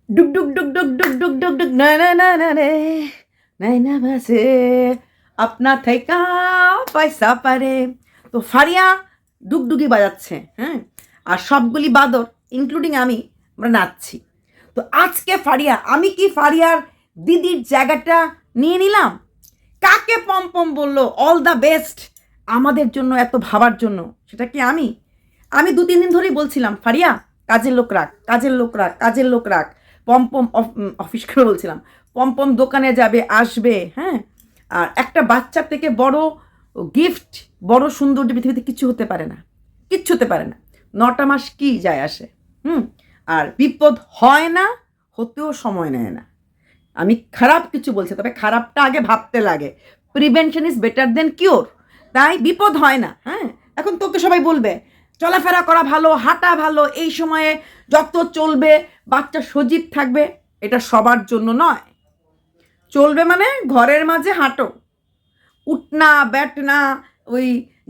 ডুক ডুক ডুক ডুক ডুক ডুক ডুক ডুক না না না না রে নাই না বাসে আপনা থেকা পয়সা পারে। তো ফারিয়া ডুগডুগি বাজাচ্ছে, হ্যাঁ, আর সবগুলি বাদর ইনক্লুডিং আমি, আমরা নাচছি। তো আজকে ফারিয়া, আমি কি ফারিয়ার দিদির জায়গাটা নিয়ে নিলাম? কাকে পম পম বললো অল দ্য বেস্ট আমাদের জন্য, এত ভাবার জন্য? সেটা কি আমি? আমি 2-3 দিন ধরেই বলছিলাম ফারিয়া কাজের লোক রাখ, কাজের লোক রাখ, কাজের লোক রাখ। পমপম অফিস করে বলছিলাম, পমপম দোকানে যাবে আসবে, হ্যাঁ। আর একটা বাচ্চার থেকে বড় গিফট, বড় সৌন্দর্য পৃথিবীতে কিছু হতে পারে না, কিচ্ছু হতে পারে না। 9টা মাস কি যায় আসে? আর বিপদ হয় না, হতেও সময় নেয় না। আমি খারাপ কিছু বলছি, তবে খারাপটা আগে ভাবতে লাগে। Prevention is better then cure. তাই বিপদ হয় না, হ্যাঁ। এখন তোকে সবাই বলবে চলাফেরা করা ভালো, হাঁটা ভালো, এই সময়ে যত চলবে বাচ্চা সজীব থাকবে, এটা সবার জন্য নয়। চলবে মানে ঘরের মাঝে হাঁটো, উঠনা ব্যাটনা, ওই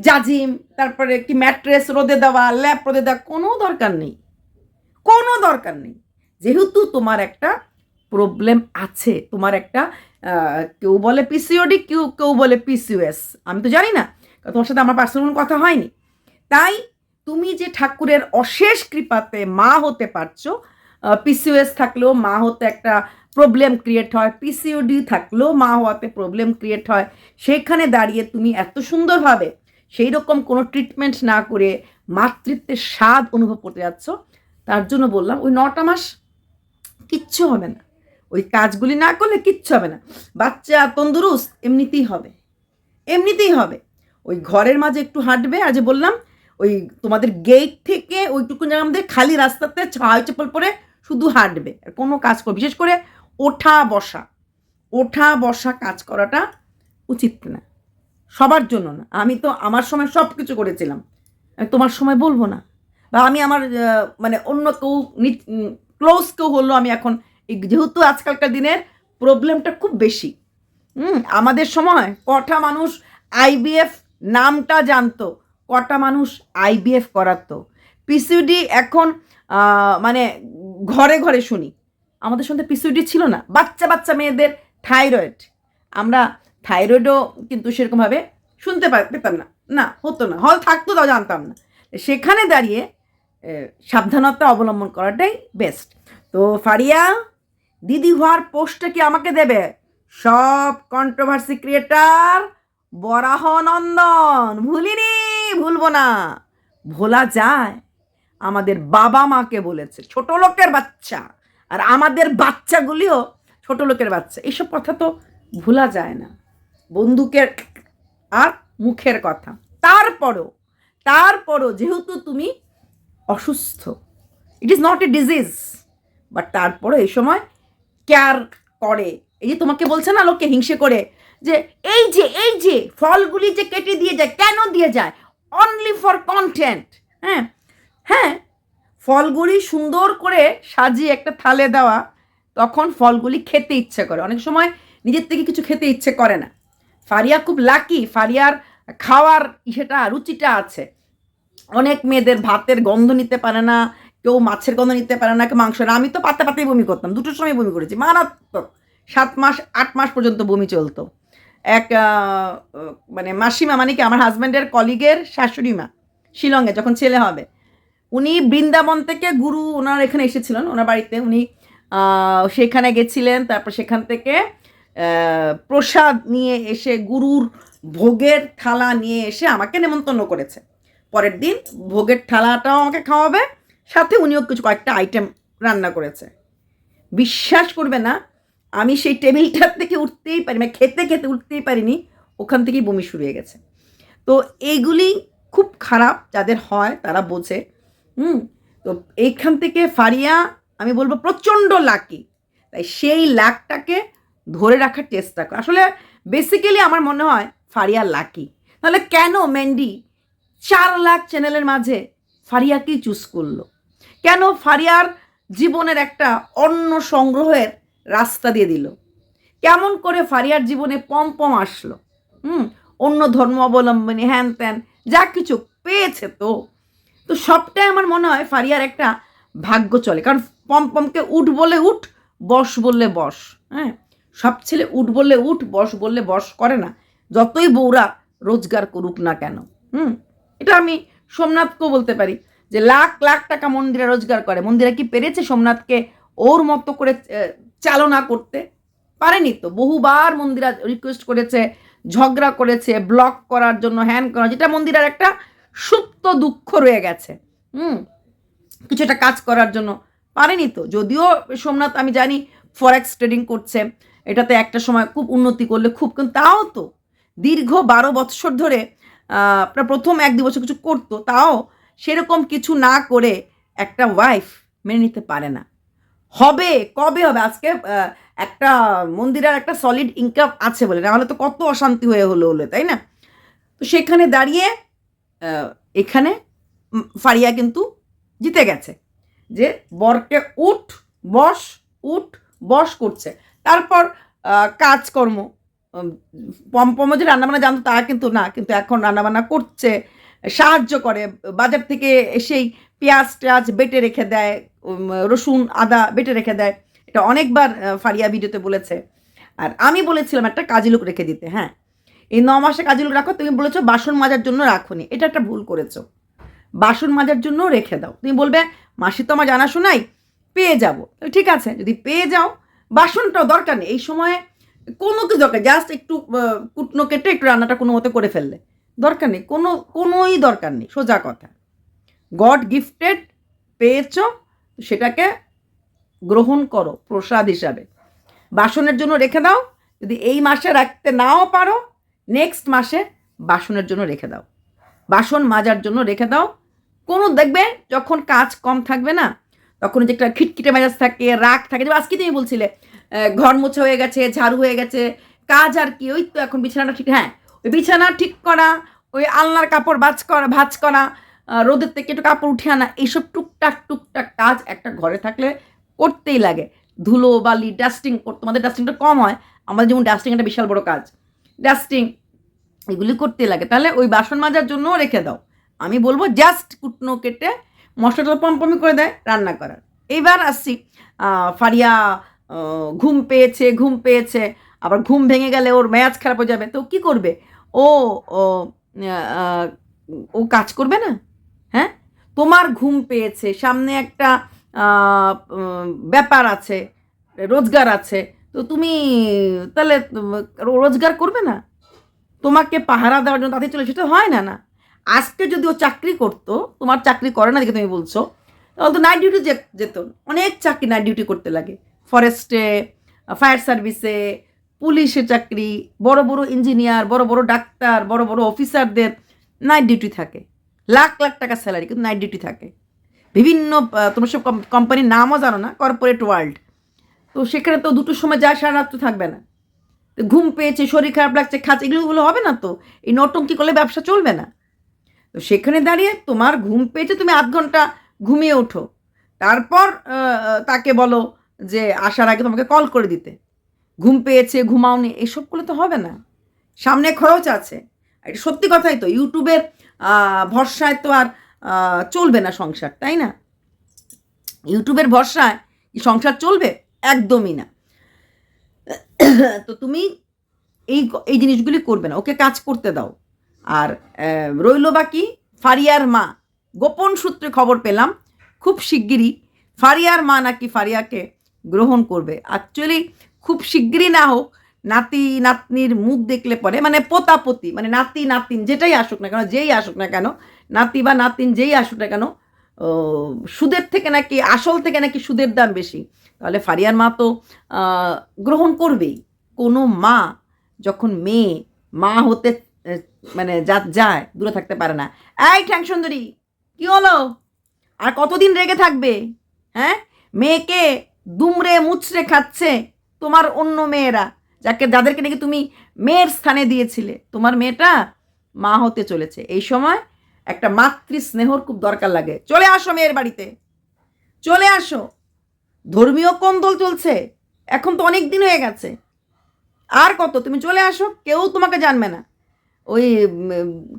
জাজিম, তারপরে কি ম্যাট্রেস রোদে দেওয়া, ল্যাপ রোদে দেওয়া, কোনো দরকার নেই, কোনো দরকার নেই। যেহেতু তোমার একটা প্রবলেম আছে, তোমার একটা কেউ বলে পিসিওডি, কেউ কেউ বলে পিসিওএস, আমি তো জানি না, তোমার সাথে আমার পার্সোনাল কথা হয়নি। তাই তুমি যে ঠাকুরের অশেষ কৃপাতে মা হতে পারছো, পিসিওএস থাকলেও মা হতে একটা প্রবলেম ক্রিয়েট হয়, পিসিওডি থাকলেও মা হওয়াতে প্রবলেম ক্রিয়েট হয়, সেখানে দাঁড়িয়ে তুমি এত সুন্দরভাবে সেই রকম কোনো ট্রিটমেন্ট না করে মাতৃত্বের স্বাদ অনুভব করতে যাচ্ছ। তার জন্য বললাম ওই 9টা মাস কিচ্ছু হবে না, ওই কাজগুলি না করলে কিচ্ছু হবে না। বাচ্চা তন্দুরুস্ত এমনিতেই হবে, এমনিতেই হবে। ওই ঘরের মাঝে একটু হাঁটবে, আর যে বললাম ওই তোমাদের গেট থেকে ওইটুকু জায়গা মধ্যে খালি রাস্তাতে ছাই চপ্পল পরে শুধু হাঁটবে, আর কোনো কাজ করবে, বিশেষ করে ওঠা বসা, ওঠা বসা কাজ করাটা উচিত না, সবার জন্য না। আমি তো আমার সময় সব কিছু করেছিলাম, আমি তোমার সময় বলবো না। বা আমি আমার মানে অন্য কেউ ক্লোজ কেউ হলো, আমি এখন যেহেতু আজকালকার দিনের প্রবলেমটা খুব বেশি, আমাদের সময় কটা মানুষ আইবিএফ নামটা জানতো, কটা মানুষ আইবিএফ করাতো। পিসিউডি এখন মানে ঘরে ঘরে শুনি, আমাদের সঙ্গে পিসিউডি ছিল না। বাচ্চা বাচ্চা মেয়েদের থাইরয়েড, আমরা থাইরয়েডও কিন্তু সেরকমভাবে শুনতে পেতাম না, না হতো না, হল থাকতো তাও জানতাম না। সেখানে দাঁড়িয়ে সাবধানতা অবলম্বন করাটাই বেস্ট। তো ফারিয়া দিদি হওয়ার পোস্টটা কি আমাকে দেবে? সব কন্ট্রোভার্সি ক্রিয়েটার বরাহ নন্দন, ভুলিনি, ভুলবো না। ভোলা যায়? আমাদের বাবা মাকে বলেছে ছোট লোকের বাচ্চা, আর আমাদের বাচ্চাগুলিও ছোট লোকের বাচ্চা, এইসব কথা তো ভোলা যায় না। বন্দুকের আর মুখের কথা। তারপরও তারপরও যেহেতু তুমি অসুস্থ, it is not a disease, but তারপরে এই সময় কেয়ার করে। এই যে তোমাকে বলছে না লোকে হিংসে করে, যে এই যে ফলগুলি যে কেটে দিয়ে যায়, কেন দিয়ে যায়? Only for content. হ্যাঁ হ্যাঁ, ফলগুলি সুন্দর করে সাজিয়ে একটা থালে দেওয়া, তখন ফলগুলি খেতে ইচ্ছে করে, অনেক সময় নিজের থেকে কিছু খেতে ইচ্ছে করে না। ফারিয়া খুব লাকি, ফারিয়ার খাওয়ার সেটা রুচিটা আছে। অনেক মেয়েদের ভাতের গন্ধ নিতে পারে না, কেউ মাছের গন্ধ নিতে পারে না, কেউ মাংস। আমি তো পাতে পাতেই বমি করতাম, 2টোর সময় বমি করেছি, মারাত্মক। 7 মাস 8 মাস পর্যন্ত বমি চলতো। এক মানে মাসিমা, মানে কি আমার হাজব্যান্ডের কলিগের শাশুড়ি মা, শিলংয়ে যখন ছেলে হবে, উনি বৃন্দাবন থেকে গুরু ওনার এখানে এসেছিলেন, ওনার বাড়িতে উনি সেখানে গেছিলেন। তারপর সেখান থেকে প্রসাদ নিয়ে এসে, গুরুর ভোগের থালা নিয়ে এসে আমাকে নেমন্তন্ন করেছে। পরের দিন ভোগের থালাটাও আমাকে খাওয়াবে, সাথে উনিও কিছু কয়েকটা আইটেম রান্না করেছে। বিশ্বাস করবে না, আমি সেই টেবিলটার থেকে উঠতেই পারি, মানে খেতে খেতে উঠতেই পারিনি, ওখান থেকেই বমি শুরু হয়ে গেছে। তো এইগুলি খুব খারাপ, যাদের হয় তারা বোঝে। তো এইখান থেকে ফারিয়া আমি বলবো প্রচণ্ড লাকি। তাই সেই লাকটাকে ধরে রাখার চেষ্টা কর। আসলে বেসিক্যালি আমার মনে হয় ফারিয়া লাকি। তাহলে কেন মেন্ডি 4 লাখ চ্যানেলের মাঝে ফারিয়াকেই চুজ করলো? কেন ফারিয়ার জীবনের একটা অন্য সংগ্রহের রাস্তা দিয়ে দিল? কেমন করে ফারিয়ার জীবনে পম পম আসলো? অন্য ধর্ম অবলম্বনী হ্যান ত্যান যা কিছু পেয়েছে, তো সবটাই আমার মনে হয় ফারিয়ার একটা ভাগ্য চলে। কারণ পমপমকে উঠ বলে উঠ, বস বললে বস। হ্যাঁ, সব ছেলে উঠ বললে উঠ, বস বললে বস করে না, যতই বউরা রোজগার করুক না কেন। এটা আমি সোমনাথকেও বলতে পারি যে লাখ লাখ টাকা মন্দিরা রোজগার করে, মন্দিরা কি পেরেছে সোমনাথকে ওর মতো করে চালনা করতে? পারেনি তো। বহুবার মন্দিরা রিকোয়েস্ট করেছে, ঝগড়া করেছে, ব্লক করার জন্য, হ্যান করা, যেটা মন্দিরার একটা সুপ্ত দুঃখ রয়ে গেছে। কিছু একটা কাজ করার জন্য পারেনি তো। যদিও সোমনাথ আমি জানি ফরেক্স ট্রেডিং করছে, এটাতে একটা সময় খুব উন্নতি করলে খুব, কিন্তু তাও তো দীর্ঘ 12 বৎসর ধরে প্রথম 1-2 বছর কিছু করতো, তাও সেরকম কিছু না করে একটা ওয়াইফ মেনে নিতে পারে না। হবে, কবে হবে? আজকে একটা মন্দিরের একটা সলিড ইনকাম আছে বলে, নাহলে তো কত অশান্তি হয়ে হলো, তাই না? তো সেখানে দাঁড়িয়ে এখানে ফারিয়া কিন্তু জিতে গেছে, যে বরকে উঠ বস করছে। তারপর কাজকর্ম, পমপম যে রান্নাবান্না জানতো তা কিন্তু না, কিন্তু এখন রান্নাবান্না করছে, সাহায্য করে, বাজার থেকে এসেই পেঁয়াজ টেয়াজ বেটে রেখে দেয়, রসুন আদা বেটে রেখে দেয়। এটা অনেকবার ফারিয়া ভিডিওতে বলেছে। আর আমি বলেছিলাম একটা কাজী লোক রেখে দিতে। হ্যাঁ, এই 9 মাসে কাজী লোক রাখো, তুমি বলেছো বাসন মাজার জন্য রাখোনি, এটা একটা ভুল করেছো। বাসন মাজার জন্য রেখে দাও। তুমি বলবে মাসি তো আমার জানাশোনাই, পেয়ে যাবো, ঠিক আছে, যদি পেয়ে যাও বাসনটাও দরকার নেই এই সময়ে, কোনো কিছু দরকার, জাস্ট একটু কুটনো কেটে একটু রান্নাটা কোনো মতো করে ফেললে, দরকার নেই, কোনোই দরকার নেই, সোজা কথা। গড গিফটেড পেয়েছ, সেটাকে গ্রহণ করো প্রসাদ হিসাবে। বাসনের জন্য রেখে দাও, যদি এই মাসে রাখতে নাও পারো নেক্সট মাসে বাসনের জন্য রেখে দাও, বাসন মাজার জন্য রেখে দাও। কোনো দেখবে যখন কাজ কম থাকবে না, তখন যে একটা খিটখিটে মেজাজ থাকে, রাগ থাকে, যে আজকে তুমি বলছিলে ঘর মোছা হয়ে গেছে, ঝাড়ু হয়ে গেছে, কাজ আর কি, ওই তো এখন বিছানাটা ঠিক, হ্যাঁ ওই বিছানা ঠিক করা, ওই আলনার কাপড় ভাঁজ করা, রোদের থেকে একটু কাপড় উঠে আনা, এইসব টুকটাক কাজ একটা ঘরে থাকলে করতেই লাগে। ধুলো বালি ডাস্টিং, তোমাদের ডাস্টিংটা কম হয়, আমাদের যেমন ডাস্টিং একটা বিশাল বড় কাজ, ডাস্টিং এগুলি করতে লাগে। তাহলে ওই বাসন মাজার জন্যও রেখে দাও। আমি বলবো জাস্ট কুটনো কেটে মশলাটা পমপমি করে দেয় রান্না করার। এইবার আসছি, ফারিয়া ঘুম পেয়েছে, আবার ঘুম ভেঙে গেলে ওর ম্যাচ খারাপ হয়ে যাবে, তো কি করবে ও? ও কাজ করবে না? হ্যাঁ, তোমার ঘুম পেয়েছে, সামনে একটা ব্যাপার আছে, রোজগার আছে, তো তুমি তাহলে রোজগার করবে না? তোমাকে পাহারা দেওয়ার জন্য তাদের চলে, সেটা হয় না। আজকে যদি ও চাকরি করতো, তোমার চাকরি করে না দেখে তুমি বলছো, তাহলে তো নাইট ডিউটি যেত। অনেক চাকরি নাইট ডিউটি করতে লাগে, ফরেস্টে, ফায়ার সার্ভিসে, পুলিশে চাকরি, বড় বড় ইঞ্জিনিয়ার, বড় বড় ডাক্তার, বড় বড় অফিসারদের নাইট ডিউটি থাকে, লাখ লাখ টাকা স্যালারি, কিন্তু নাইট ডিউটি থাকে। বিভিন্ন তোমার সব কোম্পানির নামও জানো না, কর্পোরেট ওয়ার্ল্ড, তো সেখানে তো 2টোর সময় যায়, সারা রাত্র থাকবে না। ঘুম পেয়েছে, শরীর খারাপ লাগছে, খাচ্ছে, এগুলো হবে না তো, এই নটঙ্কি করলে ব্যবসা চলবে না। তো সেখানে দাঁড়িয়ে তোমার ঘুম পেয়েছে, তুমি 8 ঘন্টা ঘুমিয়ে ওঠো, তারপর তাকে বলো যে আসার আগে তোমাকে কল করে দিতে। ঘুম পেয়েছে, ঘুমাওনি, এসব করলে তো হবে না, সামনে খরচ আছে। এটা সত্যি কথাই তো, ইউটিউবের ভরসায় তো আর চলবে না সংসার, তাই না? ইউটিউবের ভরসায় কি সংসার চলবে? একদমই না। তো তুমি এই জিনিসগুলি করবে না, ওকে কাজ করতে দাও। আর রইল বাকি ফারিয়ার মা, গোপন সূত্রে খবর পেলাম খুব শিগগিরই ফারিয়ার মা নাকি ফারিয়াকে গ্রহণ করবে। অ্যাকচুয়ালি খুব শিগগিরই না হোক, নাতি নাতনির মুখ দেখলে পরে, মানে পোতাপতি, মানে নাতি নাতিন যেটাই আসুক না কেন, যেই আসুক না কেন, নাতি বা নাতিন যেই আসুক না কেন, সুদের থেকে নাকি, আসল থেকে নাকি সুদের দাম বেশি, তাহলে ফারিয়ার মা তো গ্রহণ করবেই। কোনো মা যখন মেয়ে মা হতে মানে যায়, দূরে থাকতে পারে না। এই ঠ্যাং সুন্দরী, কি হলো? আর কতদিন রেগে থাকবে? হ্যাঁ, মেয়েকে দুমড়ে মুচড়ে খাচ্ছে তোমার অন্য মেয়েরা, যাদেরকে নাকি তুমি মেয়ের স্থানে দিয়েছিলে। তোমার মেয়েটা মা হতে চলেছে, এই সময় একটা মাতৃ স্নেহর খুব দরকার লাগে। চলে আসো মেয়ের বাড়িতে, চলে আসো। ধর্মীয় কোন্দল চলছে এখন, তো অনেক দিন হয়ে গেছে, আর কত? তুমি চলে আসো, কেউ তোমাকে জানবে না। ওই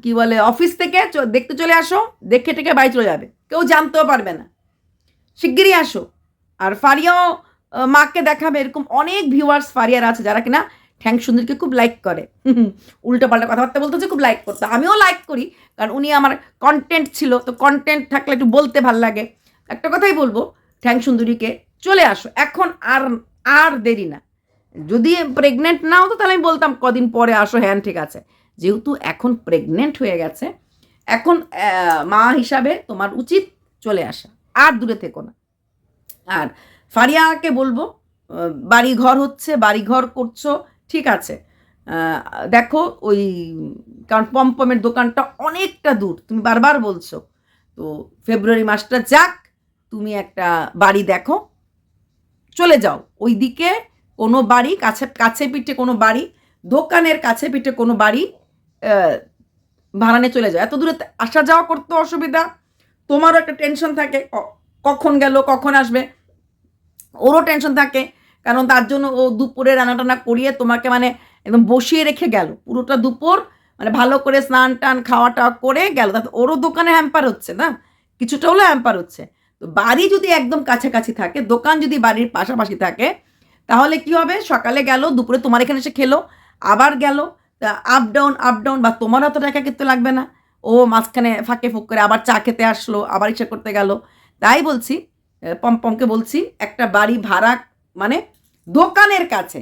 কি বলে, অফিস থেকে দেখতে চলে আসো, দেখে টেকে বাড়ি চলে যাবে, কেউ জানতেও পারবে না। শিগগিরই আসো, আর ফারিয়াও মাকে দেখাবে, এরকম অনেক ভিউয়ার্স ফারিয়ার আছে যারা কিনা ঠ্যাং সুন্দরীকে খুব লাইক করে, উল্টো পাল্টা কথাবার্তা বলতে হচ্ছে, খুব লাইক করতো, আমিও লাইক করি, কারণ উনি আমার কন্টেন্ট ছিল, তো কন্টেন্ট থাকলে একটু বলতে ভাল লাগে। একটা কথাই বলবো, ঠ্যাং সুন্দরীকে চলে আসো এখন, আর আর দেরি না। যদি প্রেগনেন্ট না হতো তাহলে আমি বলতাম কদিন পরে আসো, হ্যাঁ ঠিক আছে। যেহেতু এখন প্রেগনেন্ট হয়ে গেছে, এখন মা হিসাবে তোমার উচিত চলে আসা, আর দূরে থেকো না। আর ফারিয়াকে বলবো, বাড়ি ঘর হচ্ছে, বাড়ি ঘর করছো, ঠিক আছে, দেখো ওই, কারণ পমপমের দোকানটা অনেকটা দূর, তুমি বারবার বলছো, তো ফেব্রুয়ারি মাসটা যাক, তুমি একটা বাড়ি দেখো, চলে যাও ওই দিকে, কোনো বাড়ি কাছে কাছে পিঠে কোনো বাড়ি, দোকানের কাছে পিঠে কোনো বাড়ি ভাড়া নিয়ে চলে যাও। এত দূরে আসা যাওয়া করতে অসুবিধা, তোমারও একটা টেনশন থাকে কখন গেল কখন আসবে, ওরও টেনশন থাকে, কারণ তার জন্য ও দুপুরে রান্না টান্না করিয়ে তোমাকে মানে একদম বসিয়ে রেখে গেল পুরোটা দুপুর, মানে ভালো করে স্নান টান খাওয়া টাওয়া করে গেল, তাতে ওরও দোকানে হ্যাম্পার হচ্ছে না, কিছুটা হলেও হ্যাম্পার হচ্ছে। তো বাড়ি যদি একদম কাছাকাছি থাকে, দোকান যদি বাড়ির পাশাপাশি থাকে, তাহলে কি হবে, সকালে গেল, দুপুরে তোমার এখানে এসে খেলো, আবার গেল, আপ ডাউন, বা তোমার অত টাকা খেতে লাগবে না, ও মাঝখানে ফাঁকে ফুক করে আবার চা খেতে আসলো, আবার ইচ্ছা করতে গেল। তাই বলছি, পমপমকে বলছি, একটা বাড়ি ভাড়া, মানে দোকানের কাছে,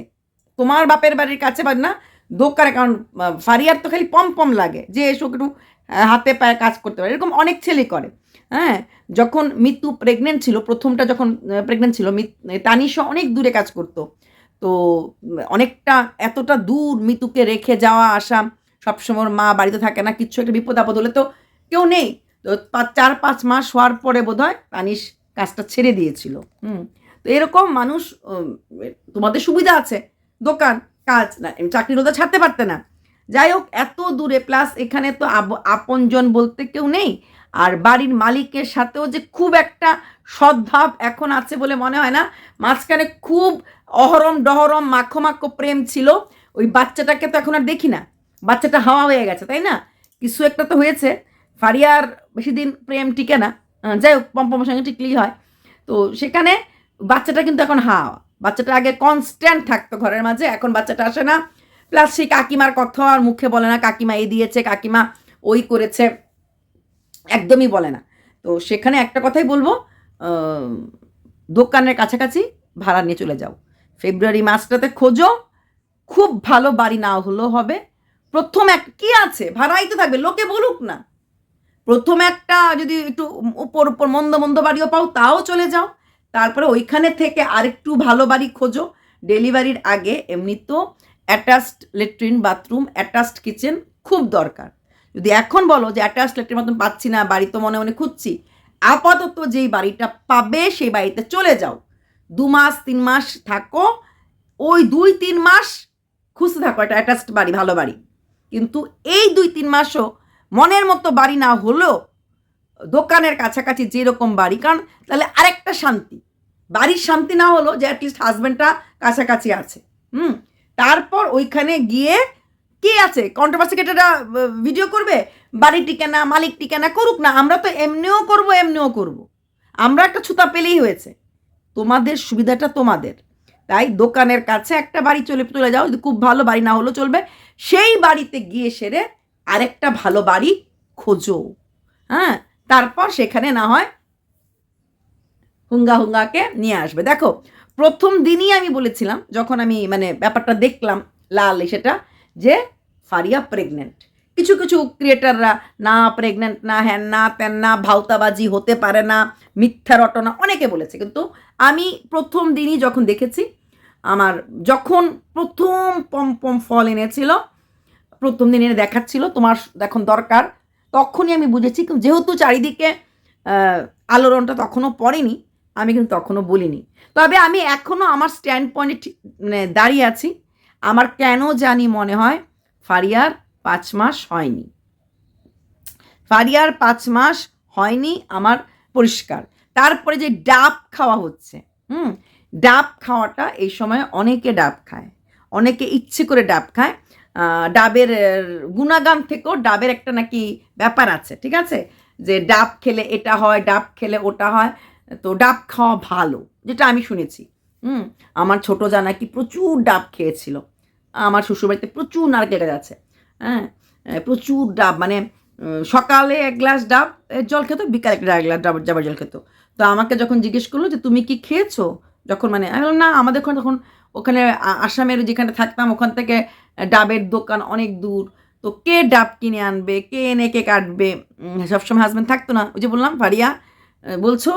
তোমার বাপের বাড়ির কাছে বা না, দোকানে, কারণ ফারিয়ার তো খালি পমপম লাগে যে এসো একটু হাতে পায়ে কাজ করতে পারে, এরকম অনেক ছেলে করে। হ্যাঁ, যখন মিতু প্রেগনেন্ট ছিল, প্রথমটা যখন প্রেগনেন্ট ছিল, তানিশা অনেক দূরে কাজ করতো, তো অনেকটা এতটা দূর মিতুকে রেখে যাওয়া আসা, সবসময় মা বাড়িতে থাকে না, কিছু একটা বিপদ আপদ হলে তো কেউ নেই, তো 4-5 মাস হওয়ার পরে বোধহয় তানিশ কাজটা ছেড়ে দিয়েছিল। তো এরকম মানুষ, তোমাদের সুবিধা আছে, দোকান কাজ না, চাকরির তো ছাড়তে পারতে না। যাই হোক, এত দূরে, প্লাস এখানে তো আপনজন বলতে কেউ নেই, আর বাড়ির মালিকের সাথেও যে খুব একটা সদ্ভাব এখন আছে বলে মনে হয় না, মাঝখানে খুব অহরম ডহরম মাখো মাখো প্রেম ছিল, ওই বাচ্চাটাকে তো এখন আর দেখি না, বাচ্চাটা হাওয়া হয়ে গেছে, তাই না, কিছু একটা তো হয়েছে। ফারিয়ার বেশি দিন প্রেম টিকে না, যাই হোক পম্পমের সঙ্গে টিকলেই হয়, তো সেখানে বাচ্চাটা কিন্তু এখন হাওয়া, বাচ্চাটা আগে কনস্ট্যান্ট থাকতো ঘরের মাঝে, এখন বাচ্চাটা আসে না, প্লাস সেই কাকিমার কথা আর মুখে বলে না, কাকিমা এই দিয়েছে, কাকিমা ওই করেছে, একদমই বলে না। তো সেখানে একটা কথাই বলবো, দোকানের কাছাকাছি ভাড়া নিয়ে চলে যাও, ফেব্রুয়ারি মাসটাতে খোঁজো, খুব ভালো বাড়ি না হলেও হবে, প্রথম কি আছে ভাড়াই তো থাকবে, লোকে বলুক না, প্রথম একটা যদি একটু উপর মন্দ মন্দ বাড়িও পাও তাও চলে যাও, তারপরে ওইখানে থেকে আরেকটু ভালো বাড়ি খোঁজো, ডেলিভারির আগে। এমনি তো attached latrine bathroom, attached kitchen খুব দরকার। যদি এখন বলো যে অ্যাটাচড লেট্রিন বাথরুম পাচ্ছি না, বাড়ি তো মনে মনে খুঁজছি, আপাতত যেই বাড়িটা পাবে সেই বাড়িতে চলে যাও, 2 মাস 3 মাস থাকো, ওই 2-3 মাস খুঁজতে থাকো একটা অ্যাটাচড বাড়ি, ভালো বাড়ি। কিন্তু এই 2-3 মাসও মনের মতো বাড়ি না হলেও দোকানের কাছাকাছি যেরকম বাড়ি, কারণ তাহলে আরেকটা শান্তি, বাড়ির শান্তি না হলো যে অ্যাটলিস্ট হাজব্যান্ডটা কাছাকাছি আছে, তারপর ওইখানে গিয়ে কি আছে, কন্ট্রোভার্সি এটা ভিডিও করবে, বাড়ি ঠিকানা মালিক ঠিকানা করুক না, আমরা তো এমনিও করব, আমরা একটা ছুতা পেলেই হয়েছে, তোমাদের সুবিধাটা তোমাদের। তাই দোকানের কাছে একটা বাড়ি চলে যাও, যদি খুব ভালো বাড়ি না হলেও চলবে, সেই বাড়িতে গিয়ে সেরে আরেকটা ভালো বাড়ি খোঁজো, হ্যাঁ, তারপর সেখানে না হয় হুঙ্গাকে নিয়ে আসবে। দেখো, প্রথম দিনই আমি বলেছিলাম, যখন আমি মানে ব্যাপারটা দেখলাম লাল সেটা, যে ফারিয়া প্রেগনেন্ট, কিছু কিছু ক্রিয়েটাররা না প্রেগনেন্ট না, হ্যান না ত্যান না, ভাউতাবাজি হতে পারে না, মিথ্যা রটনা অনেকে বলেছে, কিন্তু আমি প্রথম দিনই যখন দেখেছি, আমার যখন প্রথম পম ফল এনেছিল, প্রথম দিন এনে দেখাচ্ছিল তোমার এখন দরকার, তখনই আমি বুঝেছি, যেহেতু চারিদিকে আলোড়নটা তখনও পড়েনি, আমি কিন্তু তখনও বলিনি। তবে আমি এখনও আমার স্ট্যান্ড পয়েন্টে মানে দাঁড়িয়ে আছি, আমার কেন জানি মনে হয় ফারিয়ার 5 মাস হয়নি, ফারিয়ার 5 মাস হয়নি আমার পরিষ্কার। তারপরে যে ডাব খাওয়া হচ্ছে, ডাব খাওয়াটা এই সময় অনেকে ডাব খায়, অনেকে ইচ্ছে করে ডাব খায়, ডাবের গুণাগান থেকেও ডাবের একটা নাকি ব্যাপার আছে, ঠিক আছে, যে ডাব খেলে এটা হয়, ডাব খেলে ওটা হয়, তো ডাব খাওয়া ভালো, যেটা আমি শুনেছি। আমার ছোটো জানা কি প্রচুর ডাব খেয়েছিল। আমার শ্বশুরবাড়িতে প্রচুর নারকেল গাছ আছে, হ্যাঁ, প্রচুর ডাব, মানে সকালে 1 গ্লাস ডাব জল খেত, বিকালে 1 গ্লাস ডাবের জল খেত। তো আমাকে যখন জিজ্ঞেস করলো যে তুমি কি খেয়েছো, যখন মানে আমি বললাম না, আমাদের তখন ওখানে আসামের যেখানে থাকতাম ওখান থেকে ডাবের দোকান অনেক দূর, তো কে ডাব কিনে আনবে, কে এনে কে কাটবে, সবসময় হাজব্যান্ড থাকতো না। ওই যে বললাম ফারিয়া, বলছো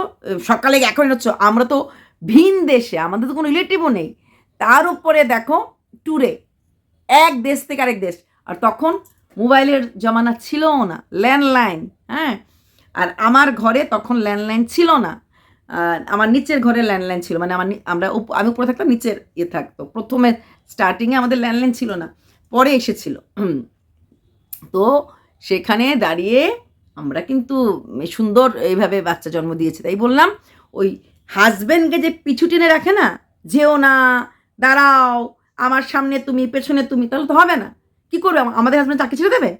সকালে এখন হচ্ছ, আমরা তো ভিন দেশে, আমাদের তো কোনো রিলেটিভও নেই, তার উপরে দেখো ট্যুরে এক দেশ থেকে আরেক দেশ, আর তখন মোবাইলের জমানা ছিলও না, ল্যান্ডলাইন, হ্যাঁ, আর আমার ঘরে তখন ল্যান্ডলাইন ছিল না, আমার নিচের ঘরে ল্যান্ডলাইন ছিল, মানে আমি উপরে থাকতাম, নিচের থাকতো, প্রথমে স্টার্টিংয়ে আমাদের ল্যান্ডলাইন ছিল না, পরে এসেছিল। তো সেখানে দাঁড়িয়ে আমরা কিন্তু সুন্দর এইভাবে বাচ্চা জন্ম দিয়েছি। তাই বললাম, ওই হাজব্যান্ডকে যে পিছু টেনে রাখে না, যেও না, দাঁড়াও, আমার সামনে তুমি, পেছনে তুমি, তাহলে তো হবে না। কি করবে, আমাদের হাজব্যান্ড চাকরি ছেড়ে দেবে?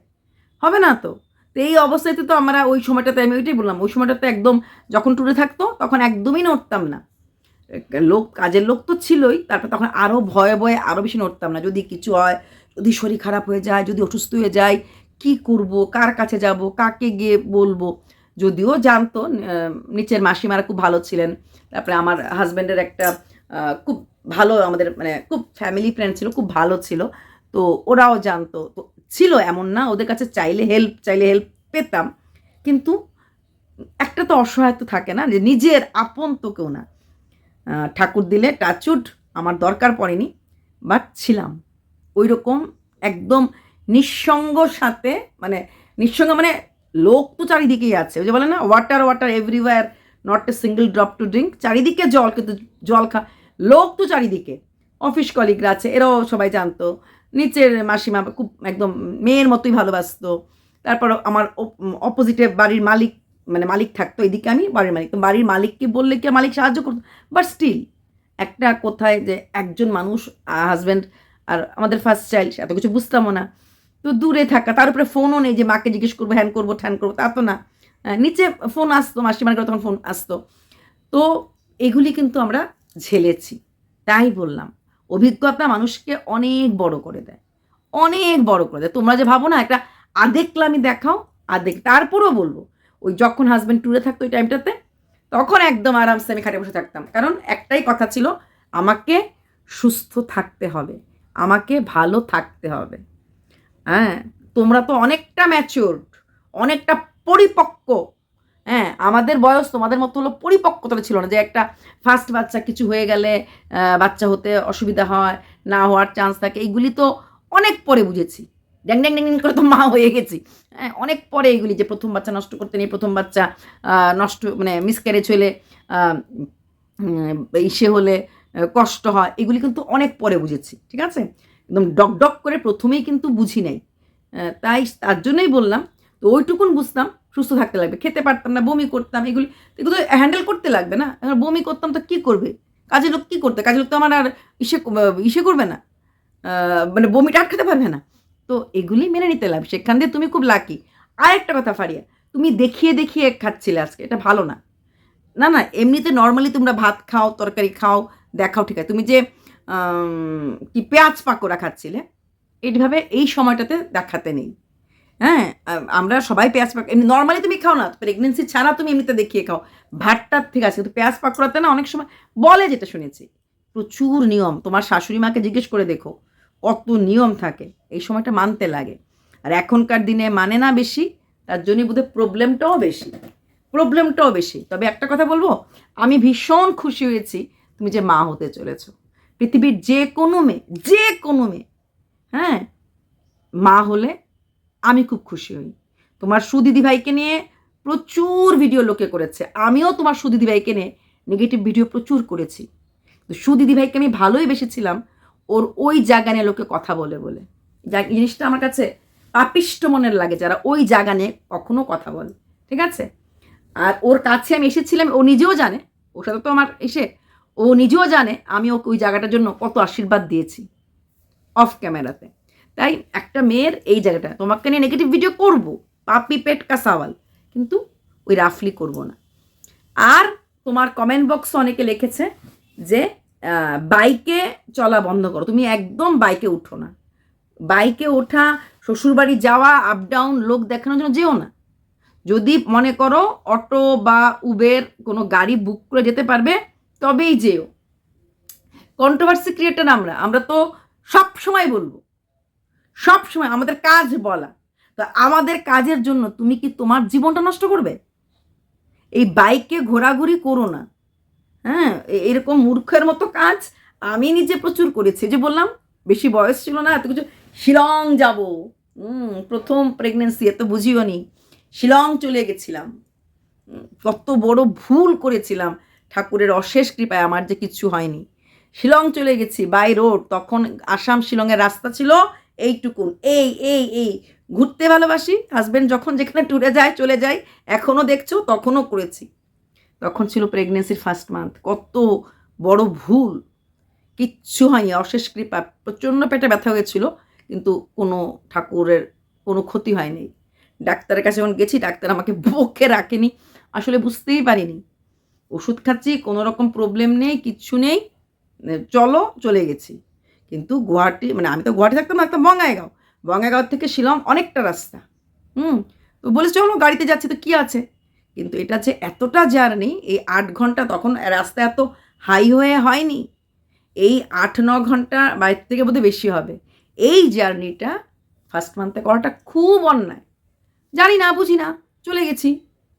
হবে না তো। তো এই অবস্থাতে তো আমরা ওই সময়টাতে, আমি ওইটাই বললাম, ওই সময়টাতে একদম যখন ট্যুরে থাকতো তখন একদমই নড়তাম না। কাজের লোক তো ছিলই, তারপর তখন আরও ভয়ে ভয়ে আরও বেশি নড়তাম না। যদি কিছু হয়, যদি শরীর খারাপ হয়ে যায়, যদি অসুস্থ হয়ে যায়, কি করব, কার কাছে যাব, কাকে গিয়ে বলবো। যদিও জানতো, নিচের মাসিমারা খুব ভালো ছিলেন, তারপরে আমার হাজব্যান্ডের একটা খুব ভালো, আমাদের মানে খুব ফ্যামিলি ফ্রেন্ড ছিল, খুব ভালো ছিল, তো ওরাও জানতো, তো ছিল, এমন না ওদের কাছে চাইলে হেল্প পেতাম, কিন্তু একটা তো অসহায়ত্ব থাকে না, যে নিজের আপন তো কেউ না। ঠাকুর দিলে টাচুড আমার দরকার পড়েনি, বাট ছিলাম ওই রকম একদম নিঃসঙ্গ সাথে, মানে নিঃসঙ্গ মানে লোক তো চারিদিকেই আছে, ওই যে বলে না, water everywhere, not a single drop to drink, চারিদিকে জল, কিন্তু জল লোক তো চারিদিকে, অফিস কলিগরা আছে, এরাও সবাই জানতো, নিচের মাসিমা খুব একদম মেয়ের মতোই ভালোবাসতো, তারপর আমার অপোজিটে বাড়ির মালিক, মানে মালিক থাকতো, এদিকে আমি বাড়ির মালিক, তো বাড়ির মালিককে বললে কি মালিক সাহায্য করতো, বাট স্টিল একটা কোথায় যে একজন মানুষ, হাজব্যান্ড আর আমাদের ফার্স্ট চাইল্ড, এত কিছু বুঝতামও না, তো দূরে থাকা, তার উপরে ফোনও নেই যে মাকে জিজ্ঞেস করবো, হ্যান করবো ঠ্যান করবো, তা তো না, নিচে ফোন আসতো, মাসিমার করে তখন ফোন আসতো, তো এগুলি কিন্তু আমরা ঝেলেছি। তাই বললাম, অভিজ্ঞতা মানুষকে অনেক বড় করে দেয়, অনেক বড় করে দেয়। তোমরা যে ভাবো না একটা আদেকলামি দেখাও, তারপরেও বলবো, ওই যখন হাজব্যান্ড ট্যুরে থাকতো ওই টাইমটাতে, তখন একদম আরামসে আমি খাটে বসে থাকতাম, কারণ একটাই কথা ছিল, আমাকে সুস্থ থাকতে হবে, আমাকে ভালো থাকতে হবে। হ্যাঁ, তোমরা তো অনেকটা ম্যাচিওরড, অনেকটা পরিপক্ক, হ্যাঁ, আমাদের বয়স তোমাদের মতো হলো পরিপক্কতা ছিল না, যে একটা ফার্স্ট বাচ্চা কিছু হয়ে গেলে বাচ্চা হতে অসুবিধা হয়, না হওয়ার চান্স থাকে, এইগুলি তো অনেক পরে বুঝেছি, ড্যাং ড্যাং ড্যাং করে তো মা হয়ে গেছি, হ্যাঁ, অনেক পরে এগুলি, যে প্রথম বাচ্চা নষ্ট করতে নেই, প্রথম বাচ্চা নষ্ট, মানে মিসক্যারেজ হলে, ইসে হলে কষ্ট হয়, এগুলি কিন্তু অনেক পরে বুঝেছি, ঠিক আছে, একদম ডক ডক করে প্রথমেই কিন্তু বুঝি নাই, তাই তার জন্যই বললাম, তো ওইটুকুন বুঝতাম সুস্থ থাকতে লাগবে, খেতে পারতাম না, বমি করতাম, এগুলো হ্যান্ডেল করতে লাগবে না, বমি করতাম তো কী করবে, কাজের লোক কী করতে, কাজের লোক তো আমার আর ইসে করবে না, মানে বমিটা আটকাতে পারবে না, তো এগুলি মেনে নিতে লাগবে, সেখান দিয়ে তুমি খুব লাকি। আর একটা কথা ফারিয়া, তুমি দেখিয়ে দেখিয়ে খাচ্ছিলে আজকে, এটা ভালো না। না না, এমনিতে নর্মালি তোমরা ভাত খাও, তরকারি খাও, দেখাও, ঠিক আছে, তুমি যে কি পেঁয়াজ পাকোড়া খাচ্ছিলে, এইভাবে এই সময়টাতে দেখাতে নেই। হ্যাঁ, আমরা সবাই পেঁয়াজ পাকোড়া এমনি নর্মালি তুমি খাও না, প্রেগনেন্সি ছাড়া তুমি এমনিতে দেখিয়ে খাও, ভাতটার ঠিক আছে, কিন্তু পেঁয়াজ পাকোড়াতে না অনেক সময় বলে, যেটা শুনেছি, প্রচুর নিয়ম, তোমার শাশুড়ি মাকে জিজ্ঞেস করে দেখো কত নিয়ম থাকে, এই সময়টা মানতে লাগে, আর এখনকার দিনে মানে না বেশি, তার জন্যই বোধহয় প্রবলেমটাও বেশি। তবে একটা কথা বলবো, আমি ভীষণ খুশি হয়েছি তুমি যে মা হতে চলেছো। পৃথিবীর যে কোনো মেয়ে, হ্যাঁ, মা হলে আমি খুব খুশি হই। তোমার সুদিদি ভাইকে নিয়ে প্রচুর ভিডিও লোকে করেছে, আমিও তোমার সুদিদি ভাইকে নিয়ে নেগেটিভ ভিডিও প্রচুর করেছি, তো সুদিদি ভাইকে আমি ভালোই বেসেছিলাম ওর ওই জায়গা নিয়ে লোকে কথা বলে, জিনিসটা আমার কাছে পাপিষ্ট মনের লাগে, যারা ওই জায়গা নিয়ে কখনো কথা বলে, ঠিক আছে। আর ওর কাছে আমি এসেছিলাম, ও নিজেও জানে, ওর সাথে তো আমার ও নিজেও জানে আমি ওকে ওই জায়গাটার জন্য কত আশীর্বাদ দিয়েছি অফ ক্যামেরাতে। তাই একটা মেয়ের এই জায়গাটা, তোমাকে নিয়ে নেগেটিভ ভিডিও করব, পাপি পেট কা সাওয়াল, কিন্তু ওই রাফলি করব না। আর তোমার কমেন্ট বক্সে অনেকে লিখেছে যে বাইকে চলা বন্ধ করো, তুমি একদম বাইকে উঠো না, বাইকে ওঠা, শ্বশুরবাড়ি যাওয়া, আপ ডাউন লোক দেখানোর জন্য যেও না। যদি মনে করো অটো বা উবের কোনো গাড়ি বুক করে যেতে পারবে তবেই যেও। কন্ট্রোভার্সি ক্রিয়েটার আমরা তো সব সময় বলবো, সব সময় আমাদের কাজ বলা। তো আমাদের কাজের জন্য তুমি কি তোমার জীবনটা নষ্ট করবে? এই বাইকে ঘোরাঘুরি করো না। হ্যাঁ, এরকম মূর্খের মতো কাজ আমি নিজে প্রচুর করেছি। যে বললাম বেশি বয়স ছিল না, এত কিছু। শিলং যাব, প্রথম প্রেগনেন্সি, এত বুঝিও নি, শিলং চলে গেছিলাম। কত বড় ভুল করেছিলাম, ঠাকুরের অশেষ কৃপায় আমার যে কিছু হয়নি। শিলং চলে গেছি বাই রোড, তখন আসাম শিলংয়ের রাস্তা ছিল এইটুকুন। এই ঘুরতে ভালোবাসি, হাজব্যান্ড যখন যেখানে ট্যুরে যায় চলে যায়, এখনও দেখছো, তখনও করেছি। তখন ছিল প্রেগনেন্সির ফার্স্ট মান্থ। কত বড় ভুল, কিচ্ছু হয়নি, অশেষ কৃপা। প্রচণ্ড পেটে ব্যথা হয়েছিল, কিন্তু কোনো ঠাকুরের কোনো ক্ষতি হয়নি। ডাক্তারের কাছে যখন গেছি, ডাক্তার আমাকে বকে রাখেনি, আসলে বুঝতেই পারিনি। ওষুধ খাচ্ছি, কোনো রকম প্রবলেম নেই, কিচ্ছু নেই, চলো, চলে গেছি। কিন্তু গুয়াহাটি, মানে আমি তো গুয়াহাটি থাকতাম না, একটা বঙ্গাইগাঁও থেকে শিলং অনেকটা রাস্তা। তো বলে চলো গাড়িতে যাচ্ছি, তো কী আছে। কিন্তু এটা যে এতটা জার্নি, এই 8 ঘন্টা, তখন রাস্তা এত হাইওয়ে হয়নি, এই 8-9 ঘন্টা বাইরে থেকে বোধহয় বেশি হবে। এই জার্নিটা ফার্স্ট মান্থে করাটা খুব অন্যায়। জানি না, বুঝি না, চলে গেছি,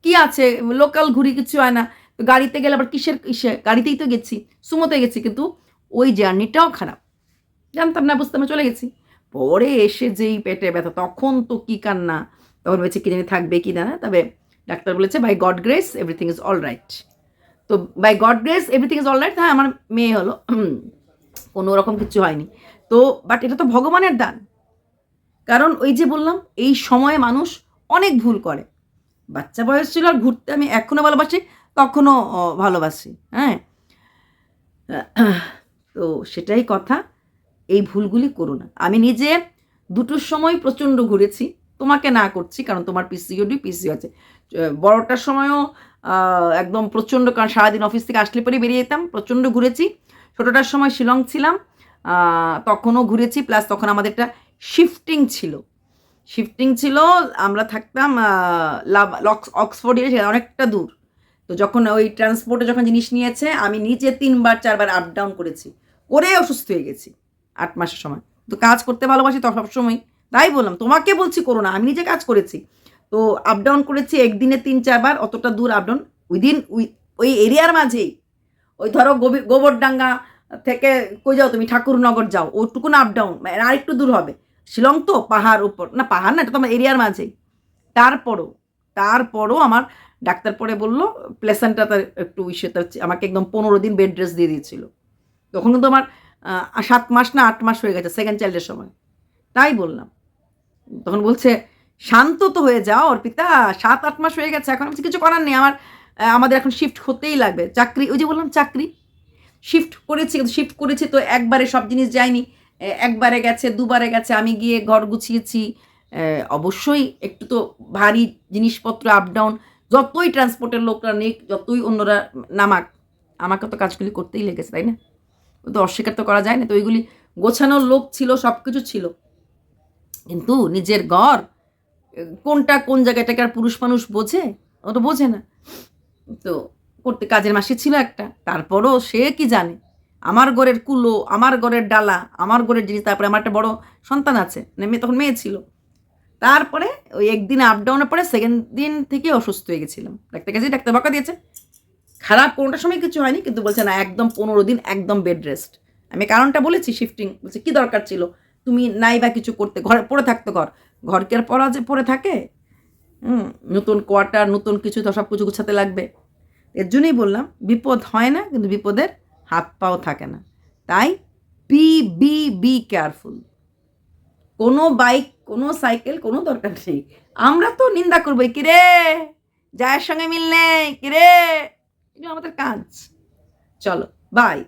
কি আছে, লোকাল ঘুরি, কিছু হয় না। তো গাড়িতে গেলে আবার কিসে, গাড়িতেই তো গেছি, সুমোতে গেছি, কিন্তু ওই জার্নিটাও খারাপ। জানতাম না, বুঝতাম না, চলে গেছি। পরে এসে যেই পেটে ব্যথা, তখন তো কি কান্না, তখন ভেবেছি কি জানি থাকবে কি না। তবে ডাক্তার বলেছে by God grace everything is all right. তো by God grace everything is all right. হ্যাঁ, আমার মেয়ে হলো, কোনো রকম কিছু হয়নি। তো বাট এটা তো ভগবানের দান। কারণ ওই যে বললাম, এই সময়ে মানুষ অনেক ভুল করে। বাচ্চা বয়স ছিল, আর ঘুরতে আমি এখনও ভালোবাসি, তখনও ভালোবাসি। হ্যাঁ, তো সেটাই কথা, এই ভুলগুলি করো না। আমি নিজে দুটোর সময় প্রচণ্ড ঘুরেছি, তোমাকে না করছি, কারণ তোমার পিসি আছে। বড়টার সময়ও একদম প্রচণ্ড, কারণ সারাদিন অফিস থেকে আসলে পরে বেরিয়ে যেতাম, প্রচণ্ড ঘুরেছি। ছোটোটার সময় শিলং ছিলাম, তখনও ঘুরেছি। প্লাস তখন আমাদের একটা শিফটিং ছিল, আমরা থাকতাম অক্সফোর্ডে, অনেকটা দূর। তো যখন ওই ট্রান্সপোর্টে যখন জিনিস নিয়েছে, আমি নিজে 3-4 বার আপ ডাউন করেছি, করে অসুস্থ হয়ে গেছি 8 মাসের সময়। তো কাজ করতে ভালোবাসি তো সবসময়, তাই বললাম, তোমাকে বলছি করো না, আমি নিজে কাজ করেছি। তো আপ ডাউন করেছি একদিনে 3-4 বার, অতটা দূর আপ ডাউন, ওই এরিয়ার মাঝেই, ওই ধরো গোবরডাঙ্গা থেকে কই যাও তুমি, ঠাকুরনগর যাও, ওইটুকুন আপ ডাউন, আর একটু দূর হবে। শিলং তো পাহাড় উপর, না পাহাড় না, এটা তো আমার এরিয়ার মাঝেই। তারপরও আমার ডাক্তার পরে বললো প্লেসেন্টা তার একটু ইস্যুতে, আমাকে একদম 15 দিন বেড রেস্ট দিয়ে দিয়েছিল। তখন কিন্তু আমার 7 মাস না 8 মাস হয়ে গেছে সেকেন্ড চাইল্ডের সময়। তাই বললাম, তখন বলছে শান্ত তো হয়ে যাও অর্পিতা, 7-8 মাস হয়ে গেছে, এখন কিছু করার নেই, আমাদের এখন শিফট হতেই লাগবে। চাকরি, ওই যে বললাম চাকরি শিফট করেছি, তো একবারে সব জিনিস যায়নি, একবারে গেছে, 2বারে গেছে। আমি গিয়ে ঘর গুছিয়েছি, অবশ্যই একটু তো ভারী জিনিসপত্র আপ ডাউন, যতই ট্রান্সপোর্টের লোকরা নেই, যতই অন্যরা নামাক, আমাকে তো কাজগুলি করতেই লেগেছে, তাই না? ও তো অস্বীকার তো করা যায় না। তো ওইগুলি গোছানোর লোক ছিল, সব কিছু ছিল, কিন্তু নিজের ঘর কোনটা কোন জায়গাটাকে আর পুরুষ মানুষ বোঝে? ও তো বোঝে না। তো করতে কাজের মাসি ছিল একটা, তারপরও সে কি জানে আমার ঘরের কুলো, আমার ঘরের ডালা, আমার ঘরের জিনিস। তারপরে আমার একটা বড় সন্তান আছে, তখন মেয়ে ছিল। তারপরে ওই একদিন আপ ডাউনের পরে সেকেন্ড দিন থেকে অসুস্থ হয়ে গেছিলাম। ডাক্তার কাছে, ডাক্তার বকা দিয়েছে, খারাপ কোনোটার সময় কিছু হয়নি, কিন্তু বলছে না একদম 15 দিন একদম বেড রেস্ট। আমি কারণটা বলেছি শিফটিং, বলছে কী দরকার ছিল, তুমি নাই বা কিছু করতে, ঘরে পড়ে থাকতো, ঘর কি আর পড়ে থাকে? নতুন কোয়ার্টার, নতুন কিছু, তো সব কিছু গুছাতে লাগবে। এর জন্যই বললাম বিপদ হয় না, কিন্তু বিপদের হাত পাও থাকে না। তাই বি কেয়ারফুল। কোনো বাইক, কোনো সাইকেল, কোনো দরকার নেই। আমরা তো নিন্দা করবোই, কিরে যায়ের সঙ্গে মিল নেই, কিরে, এটা আমাদের কাজ। চলো, বাই।